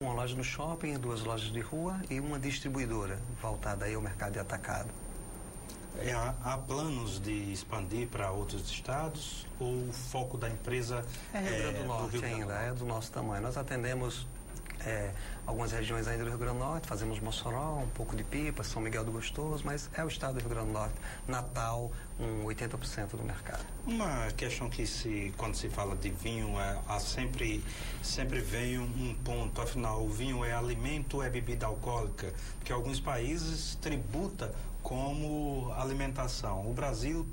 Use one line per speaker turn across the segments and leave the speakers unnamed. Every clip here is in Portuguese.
Uma loja no shopping, 2 lojas de rua e uma distribuidora voltada aí ao mercado de atacado.
Há planos de expandir para outros estados ou o foco da empresa
É Rio Grande do Norte ainda, é do nosso tamanho. Nós atendemos algumas regiões ainda do Rio Grande do Norte, fazemos Mossoró, um pouco de Pipa, São Miguel do Gostoso, mas é o estado do Rio Grande do Norte. Natal, 80% do mercado.
Uma questão que quando se fala de vinho, sempre vem um ponto, afinal, o vinho é alimento ou é bebida alcoólica? Porque alguns países tributam como alimentação. O Brasil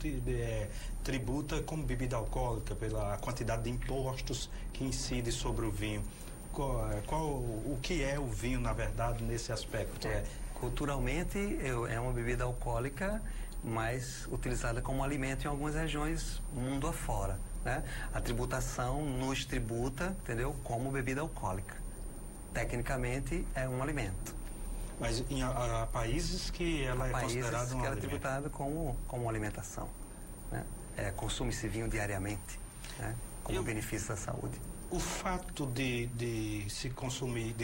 tributa como bebida alcoólica pela quantidade de impostos que incide sobre o vinho. O que é o vinho, na verdade, nesse aspecto?
Culturalmente, é uma bebida alcoólica, mas utilizada como alimento em algumas regiões mundo afora, né? A tributação nos tributa, entendeu? Como bebida alcoólica. Tecnicamente, é um alimento.
Mas há países que ela é considerada um alimento.
É tributada como alimentação, né? Consome-se vinho diariamente, né? Como benefício da saúde.
O fato de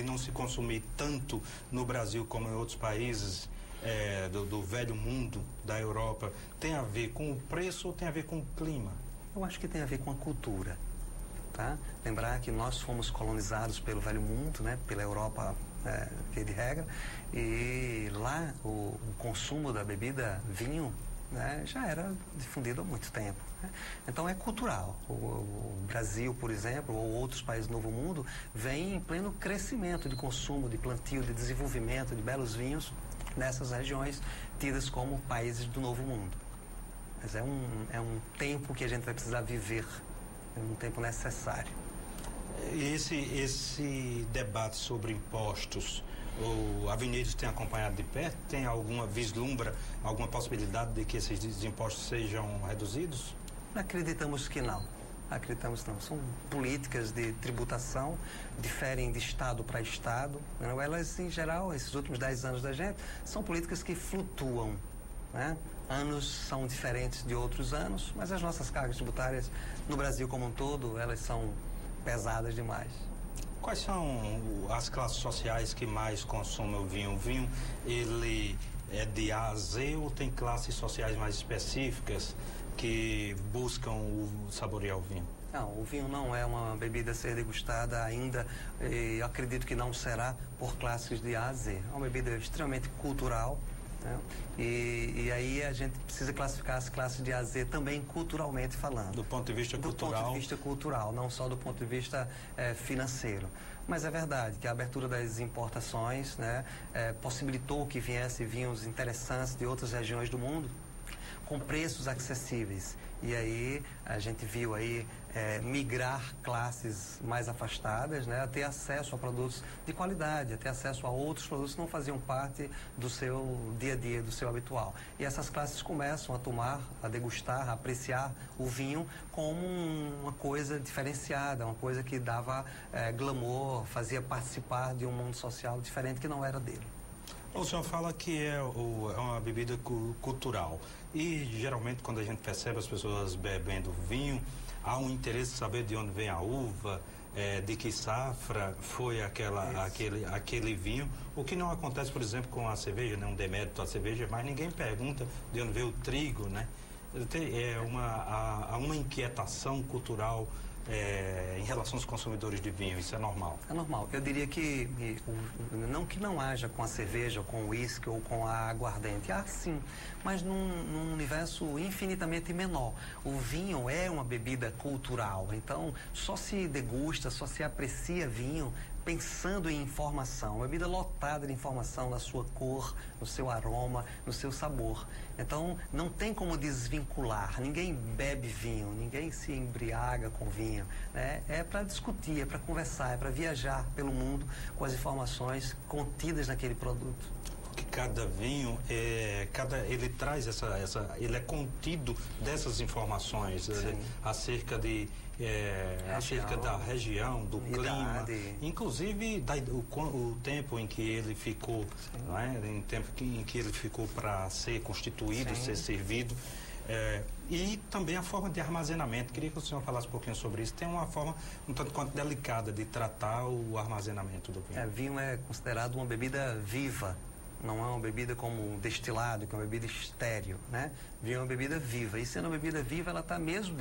não se consumir tanto no Brasil como em outros países do velho mundo, da Europa, tem a ver com o preço ou tem a ver com o clima?
Eu acho que tem a ver com a cultura, tá? Lembrar que nós fomos colonizados pelo velho mundo, né? Pela Europa, via de regra, e lá o consumo da bebida vinho, né, já era difundido há muito tempo, né? Então é cultural. O Brasil, por exemplo, ou outros países do Novo Mundo, vem em pleno crescimento de consumo, de plantio, de desenvolvimento de belos vinhos nessas regiões tidas como países do Novo Mundo. Mas é um tempo que a gente vai precisar viver, é um tempo necessário.
Esse debate sobre impostos, a Vinícius tem acompanhado de perto? Tem vislumbra alguma possibilidade de que esses impostos sejam reduzidos?
Acreditamos que não. Acreditamos que não. São políticas de tributação, diferem de estado para estado. Elas, em geral, esses últimos 10 anos da gente, são políticas que flutuam, né? Anos são diferentes de outros anos, mas as nossas cargas tributárias no Brasil como um todo, elas são pesadas demais.
Quais são as classes sociais que mais consomem o vinho? O vinho, ele é de A a Z ou tem classes sociais mais específicas que buscam saborear o vinho?
Não, o vinho não é uma bebida a ser degustada ainda, eu acredito que não será por classes de A a Z. É uma bebida extremamente cultural, né? E aí a gente precisa classificar as classes de A a Z também culturalmente falando.
Do ponto de vista cultural?
Do ponto de vista cultural, não só do ponto de vista financeiro. Mas é verdade que a abertura das importações, né, possibilitou que viessem vinhos interessantes de outras regiões do mundo com preços acessíveis. E aí a gente viu aí migrar classes mais afastadas, né, a ter acesso a produtos de qualidade, a ter acesso a outros produtos que não faziam parte do seu dia a dia, do seu habitual. E essas classes começam a tomar, a degustar, a apreciar o vinho como uma coisa diferenciada, uma coisa que dava glamour, fazia participar de um mundo social diferente que não era dele.
O senhor fala que é uma bebida cultural e geralmente quando a gente percebe as pessoas bebendo vinho, há um interesse em saber de onde vem a uva, de que safra foi aquele vinho, o que não acontece, por exemplo, com a cerveja, né? Um demérito à cerveja, mas ninguém pergunta de onde veio o trigo, né? Há uma inquietação cultural em relação aos consumidores de vinho, isso é normal?
É normal. Eu diria que não que não haja com a cerveja, ou com o uísque ou com a aguardente. Há sim, mas num universo infinitamente menor. O vinho é uma bebida cultural, então só se degusta, só se aprecia vinho pensando em informação, uma bebida lotada de informação na sua cor, no seu aroma, no seu sabor. Então, não tem como desvincular. Ninguém bebe vinho, ninguém se embriaga com vinho, né? É para discutir, é para conversar, é para viajar pelo mundo com as informações contidas naquele produto.
Porque cada vinho ele traz ele é contido dessa informações acerca da região, do clima, inclusive o tempo em que ele ficou, não é? Em tempo em que ele ficou para ser constituído, ser servido. E também a forma de armazenamento. Queria que o senhor falasse um pouquinho sobre isso. Tem uma forma um tanto quanto delicada de tratar o armazenamento do vinho.
Vinho é considerado uma bebida viva. Não é uma bebida como destilado, que é uma bebida estéril, né? Vinho é uma bebida viva. E sendo uma bebida viva, ela está mesmo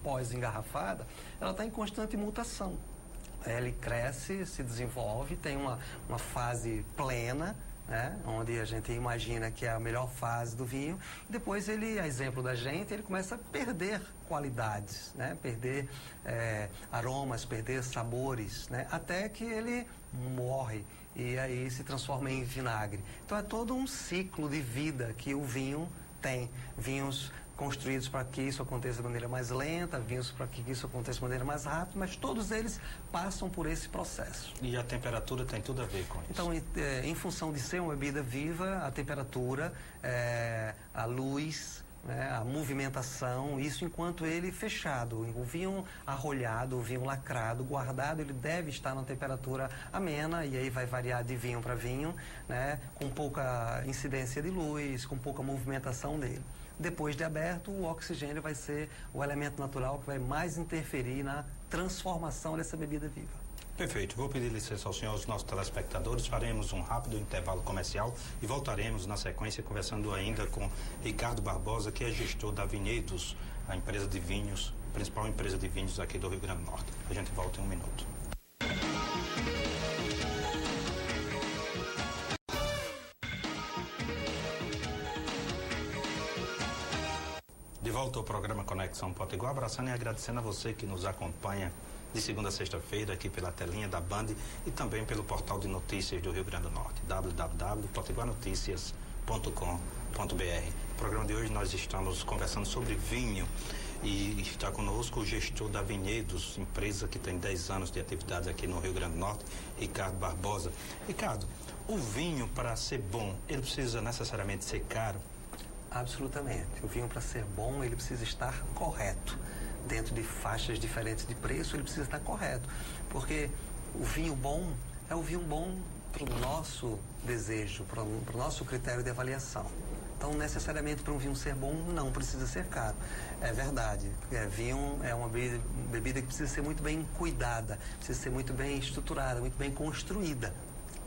pós-engarrafada, ela está em constante mutação. Ele cresce, se desenvolve, tem uma fase plena, né? Onde a gente imagina que é a melhor fase do vinho. E depois ele, a exemplo da gente, ele começa a perder qualidades, né? Perder aromas, perder sabores, né? Até que ele morre. E aí se transforma em vinagre. Então é todo um ciclo de vida que o vinho tem. Vinhos construídos para que isso aconteça de maneira mais lenta, vinhos para que isso aconteça de maneira mais rápida, mas todos eles passam por esse processo.
E a temperatura tem tudo a ver com isso?
Então, em função de ser uma bebida viva, a temperatura, a luz, né, a movimentação, isso enquanto ele fechado. O vinho arrolhado, o vinho lacrado, guardado, ele deve estar na temperatura amena, e aí vai variar de vinho para vinho, né, com pouca incidência de luz, com pouca movimentação dele. Depois de aberto, o oxigênio vai ser o elemento natural que vai mais interferir na transformação dessa bebida viva.
Perfeito. Vou pedir licença ao senhor, aos nossos telespectadores. Faremos um rápido intervalo comercial e voltaremos na sequência conversando ainda com Ricardo Barbosa, que é gestor da Vinhedos, a empresa de vinhos, principal empresa de vinhos aqui do Rio Grande do Norte. A gente volta em um minuto. De volta ao programa Conexão Potiguar, abraçando e agradecendo a você que nos acompanha de segunda a sexta-feira aqui pela telinha da Band e também pelo portal de notícias do Rio Grande do Norte, www.potiguarnoticias.com.br. No programa de hoje nós estamos conversando sobre vinho e está conosco o gestor da Vinhedos, empresa que tem 10 anos de atividade aqui no Rio Grande do Norte, Ricardo Barbosa. Ricardo, o vinho, para ser bom, ele precisa necessariamente ser caro?
Absolutamente. O vinho, para ser bom, ele precisa estar correto. Dentro de faixas diferentes de preço, ele precisa estar correto. Porque o vinho bom é o vinho bom para o nosso desejo, para o nosso critério de avaliação. Então, necessariamente, para um vinho ser bom, não precisa ser caro. É verdade. Vinho é uma bebida que precisa ser muito bem cuidada, precisa ser muito bem estruturada, muito bem construída.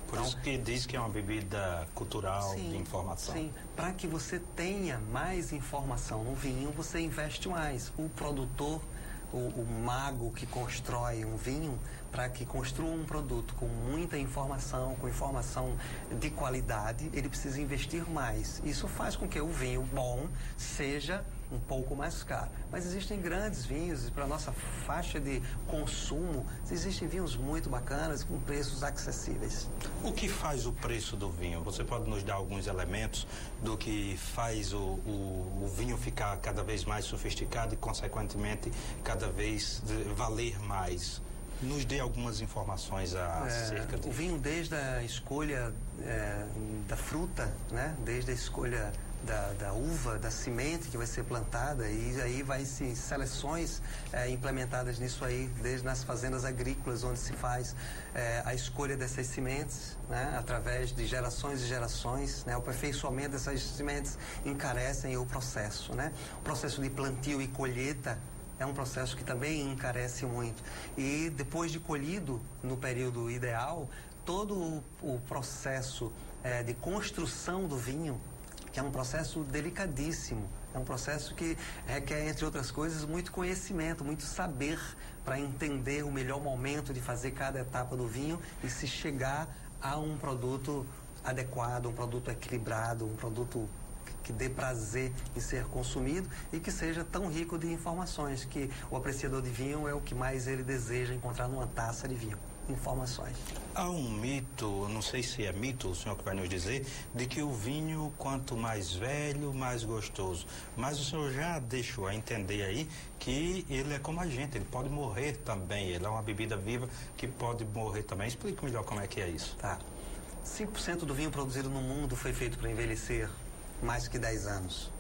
Por isso que diz que é uma bebida cultural, sim, de informação.
Sim, para que você tenha mais informação no vinho, você investe mais. O produtor, o mago que constrói um vinho, para que construa um produto com muita informação, com informação de qualidade, ele precisa investir mais. Isso faz com que o vinho bom seja um pouco mais caro. Mas existem grandes vinhos, e para a nossa faixa de consumo, existem vinhos muito bacanas, com preços acessíveis.
O que faz o preço do vinho? Você pode nos dar alguns elementos do que faz o vinho ficar cada vez mais sofisticado e, consequentemente, cada vez valer mais? Nos dê algumas informações acerca disso.
O vinho, desde a escolha da fruta, né? Desde a escolha da uva, da semente que vai ser plantada, e aí vai se seleções implementadas nisso aí, desde nas fazendas agrícolas, onde se faz a escolha dessas sementes, né? Através de gerações e gerações, né? O aperfeiçoamento dessas sementes encarecem o processo, né? O processo de plantio e colheita é um processo que também encarece muito. E depois de colhido, no período ideal, todo o processo de construção do vinho, que é um processo delicadíssimo, é um processo que requer, entre outras coisas, muito conhecimento, muito saber para entender o melhor momento de fazer cada etapa do vinho e se chegar a um produto adequado, um produto equilibrado, um produto que dê prazer em ser consumido e que seja tão rico de informações, que o apreciador de vinho é o que mais ele deseja encontrar numa taça de vinho. Informações.
Há um mito, não sei se é mito, o senhor que vai nos dizer, de que o vinho, quanto mais velho, mais gostoso. Mas o senhor já deixou a entender aí que ele é como a gente, ele pode morrer também, ele é uma bebida viva que pode morrer também. Explique melhor como é que é isso.
Tá. 5% do vinho produzido no mundo foi feito para envelhecer mais que 10 anos.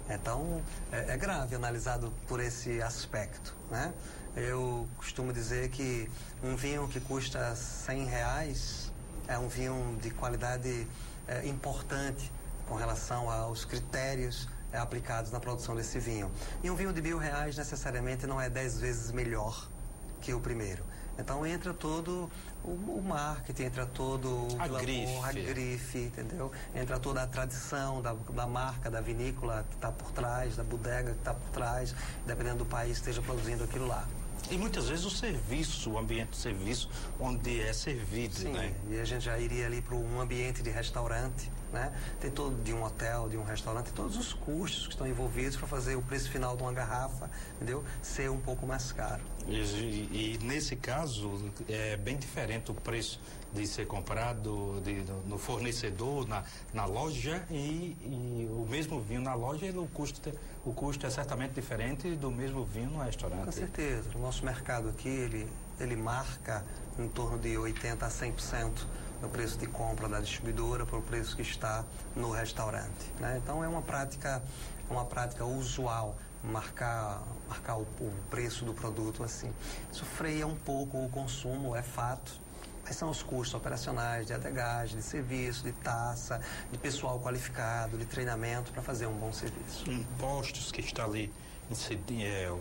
Então, é grave analisado por esse aspecto, né? Eu costumo dizer que um vinho que custa R$100 é um vinho de qualidade importante com relação aos critérios aplicados na produção desse vinho. E um vinho de R$ 1.000 necessariamente não é 10 vezes melhor que o primeiro. Então entra todo o marketing, entra todo o glamour, a grife, entendeu? Entra toda a tradição da marca, da vinícola que está por trás, da bodega que está por trás, dependendo do país que esteja produzindo aquilo lá.
E muitas vezes o serviço, o ambiente de serviço onde é servido,
sim,
né?
E a gente já iria ali para um ambiente de restaurante, né? Tem todo, de um hotel, de um restaurante, todos os custos que estão envolvidos para fazer o preço final de uma garrafa, entendeu? Ser um pouco mais caro.
E nesse caso é bem diferente o preço de ser comprado no fornecedor, na loja e o mesmo vinho na loja, o custo é certamente diferente do mesmo vinho no restaurante.
Com certeza. O nosso mercado aqui, ele marca em torno de 80% a 100% do preço de compra da distribuidora para o preço que está no restaurante, né? Então é uma prática usual marcar o preço do produto assim. Isso freia um pouco o consumo, é fato. Mas são os custos operacionais de adegagem, de serviço, de taça, de pessoal qualificado, de treinamento para fazer um bom serviço.
Impostos que está ali,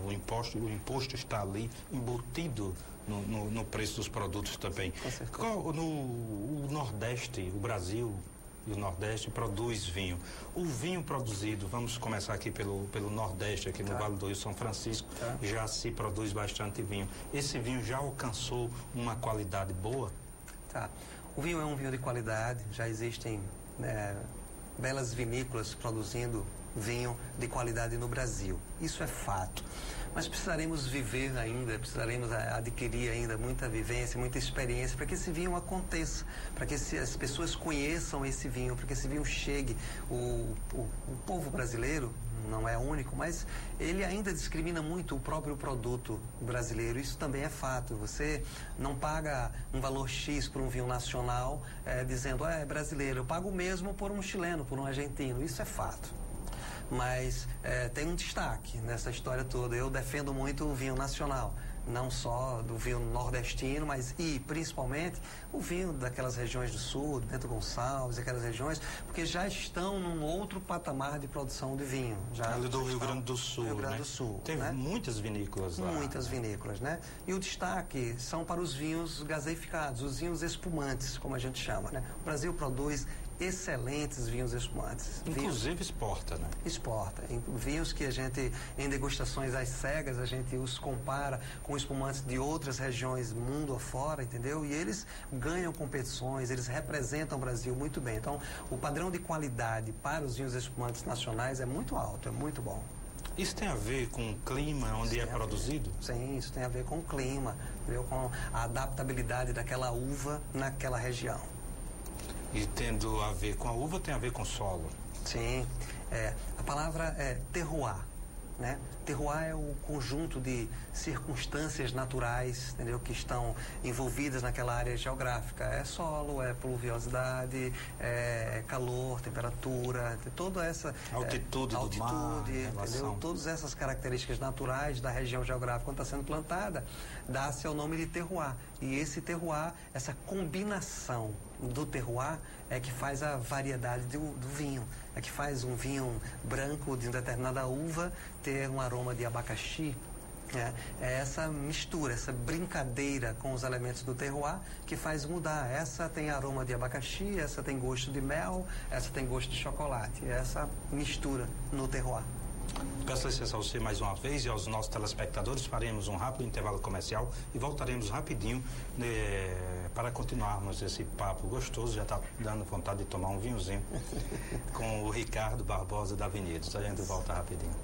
o imposto está ali embutido no preço dos produtos também. O Nordeste, o Brasil e o Nordeste produz vinho. O vinho produzido, vamos começar aqui pelo Nordeste, aqui no Vale do Rio São Francisco, já se produz bastante vinho. Esse vinho já alcançou uma qualidade boa?
O vinho é um vinho de qualidade, já existem belas vinícolas produzindo vinho de qualidade no Brasil. Isso é fato. Mas precisaremos viver ainda, precisaremos adquirir ainda muita vivência, muita experiência para que esse vinho aconteça, para que as pessoas conheçam esse vinho, para que esse vinho chegue. O povo brasileiro não é único, mas ele ainda discrimina muito o próprio produto brasileiro. Isso também é fato. Você não paga um valor X por um vinho nacional dizendo, é brasileiro. Eu pago o mesmo por um chileno, por um argentino. Isso é fato. Mas tem um destaque nessa história toda. Eu defendo muito o vinho nacional, não só do vinho nordestino, mas principalmente o vinho daquelas regiões do sul, do Bento Gonçalves, aquelas regiões, porque já estão num outro patamar de produção de vinho.
Ali do Rio Grande do Sul,
Rio Grande do Sul,
tem muitas vinícolas lá.
Muitas vinícolas, né? E o destaque são para os vinhos gaseificados, os vinhos espumantes, como a gente chama, né? O Brasil produz excelentes vinhos espumantes.
Inclusive exporta, né?
Exporta. Vinhos que a gente, em degustações às cegas, a gente os compara com espumantes de outras regiões mundo afora, entendeu? E eles ganham competições, eles representam o Brasil muito bem. Então, o padrão de qualidade para os vinhos espumantes nacionais é muito alto, é muito bom.
Isso tem a ver com o clima onde é produzido?
Sim, isso tem a ver com o clima, entendeu? Com a adaptabilidade daquela uva naquela região.
E tendo a ver com a uva, tem a ver com o solo.
Sim, a palavra é terroir, né? Terroir é o conjunto de circunstâncias naturais, entendeu? Que estão envolvidas naquela área geográfica. É solo, é pluviosidade, é calor, temperatura, toda essa
altitude do mar,
entendeu? Todas essas características naturais da região geográfica quando está sendo plantada, dá-se ao nome de terroir. E esse terroir, essa combinação do terroir é que faz a variedade do vinho, é que faz um vinho branco de uma determinada uva ter um aroma de abacaxi. É essa mistura, essa brincadeira com os elementos do terroir que faz mudar. Essa tem aroma de abacaxi, essa tem gosto de mel, essa tem gosto de chocolate. Essa mistura no terroir.
Peço licença a você mais uma vez e aos nossos telespectadores. Faremos um rápido intervalo comercial e voltaremos rapidinho para continuarmos esse papo gostoso. Já está dando vontade de tomar um vinhozinho com o Ricardo Barbosa da Vinhedos. A gente volta rapidinho.